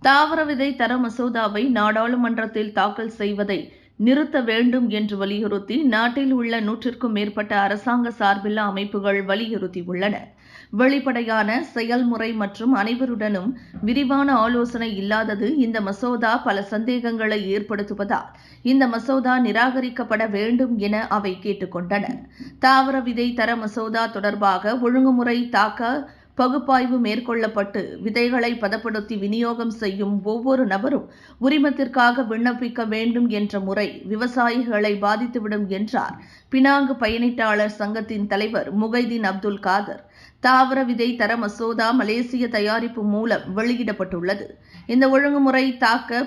தாவர விதை தர மசோதாவை நாடாளுமன்றத்தில் தாக்கல் செய்வதை நிறுத்த வேண்டும் என்று வலியுறுத்தி நாட்டில் உள்ள 100க்கும் மேற்பட்ட அரசாங்க சார்பில்லா அமைப்புகள் வலியுறுத்தியுள்ளன. வெளிப்படையான செயல்முறை மற்றும் அனைவருடனும் விரிவான ஆலோசனை இல்லாதது இந்த மசோதா பல சந்தேகங்களை ஏற்படுத்துவதால் இந்த மசோதா நிராகரிக்கப்பட வேண்டும் என அவை கேட்டுக்கொண்டன. தாவர விதை தர மசோதா தொடர்பாக ஒழுங்குமுறை பகுப்பாய்வு மேற்கொள்ளப்பட்டு விதைகளை பதப்படுத்தி விநியோகம் செய்யும் ஒவ்வொரு நபரும் உரிமத்திற்காக விண்ணப்பிக்க வேண்டும் என்ற முறை விவசாயிகளை பாதித்துவிடும் என்றார் பினாங்கு பயணீட்டாளர் சங்கத்தின் தலைவர் முகைதீன் அப்துல் காதர். தாவர விதை தர மசோதா மலேசிய தயாரிப்பு மூலம் வெளியிடப்பட்டுள்ளது. இந்த ஒழுங்குமுறை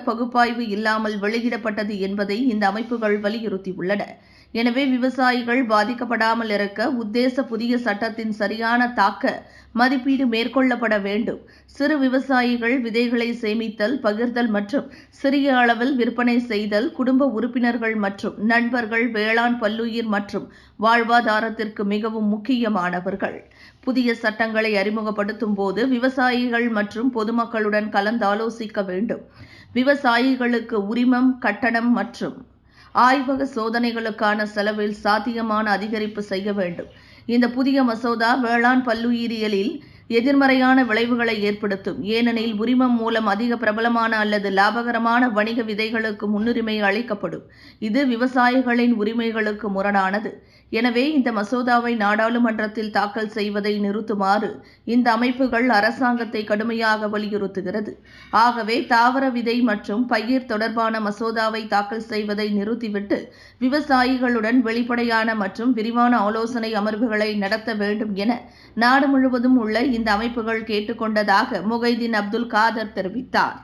பகுப்பாய்வு இல்லாமல் வெளியிடப்பட்டது என்பதை இந்த அமைப்புகள் வலியுறுத்தியுள்ளன. எனவே விவசாயிகள் பாதிக்கப்படாமல் இருக்க உத்தேச புதிய சட்டத்தின் சரியான மதிப்பீடு மேற்கொள்ளப்பட வேண்டும். சிறு விவசாயிகள் விதைகளை சேமித்தல், பகிர்தல் மற்றும் சிறிய அளவில் விற்பனை செய்தல் குடும்ப உறுப்பினர்கள் மற்றும் நண்பர்கள் வேளாண் பல்லுயிர் மற்றும் வாழ்வாதாரத்திற்கு மிகவும் முக்கியமானவர்கள். புதிய சட்டங்களை அறிமுகப்படுத்தும் போது விவசாயிகள் மற்றும் பொதுமக்களுடன் கலந்தாலோசிக்க வேண்டும். விவசாயிகளுக்கு உரிமம், கட்டணம் மற்றும் ஆய்வக சோதனைகளுக்கான செலவில் சாத்தியமான அதிகரிப்பு செய்ய வேண்டும். இந்த புதிய மசோதா வேளாண் பல்லுயிரியலில் எதிர்மறையான விளைவுகளை ஏற்படுத்தும். ஏனெனில் உரிமம் மூலம் அதிக பிரபலமான அல்லது லாபகரமான வணிக விதைகளுக்கு முன்னுரிமை அளிக்கப்படும். இது விவசாயிகளின் உரிமைகளுக்கு முரணானது. எனவே இந்த மசோதாவை நாடாளுமன்றத்தில் தாக்கல் செய்வதை நிறுத்துமாறு இந்த அமைப்புகள் அரசாங்கத்தை கடுமையாக வலியுறுத்துகிறது. ஆகவே தாவர விதை மற்றும் பயிர் தொடர்பான மசோதாவை தாக்கல் செய்வதை நிறுத்திவிட்டு விவசாயிகளுடன் வெளிப்படையான மற்றும் விரிவான ஆலோசனை அமர்வுகளை நடத்த வேண்டும் என நாடு முழுவதும் உள்ள இந்த அமைப்புகள் கேட்டுக்கொண்டதாக முகைதீன் அப்துல் காதர் தெரிவித்தார்.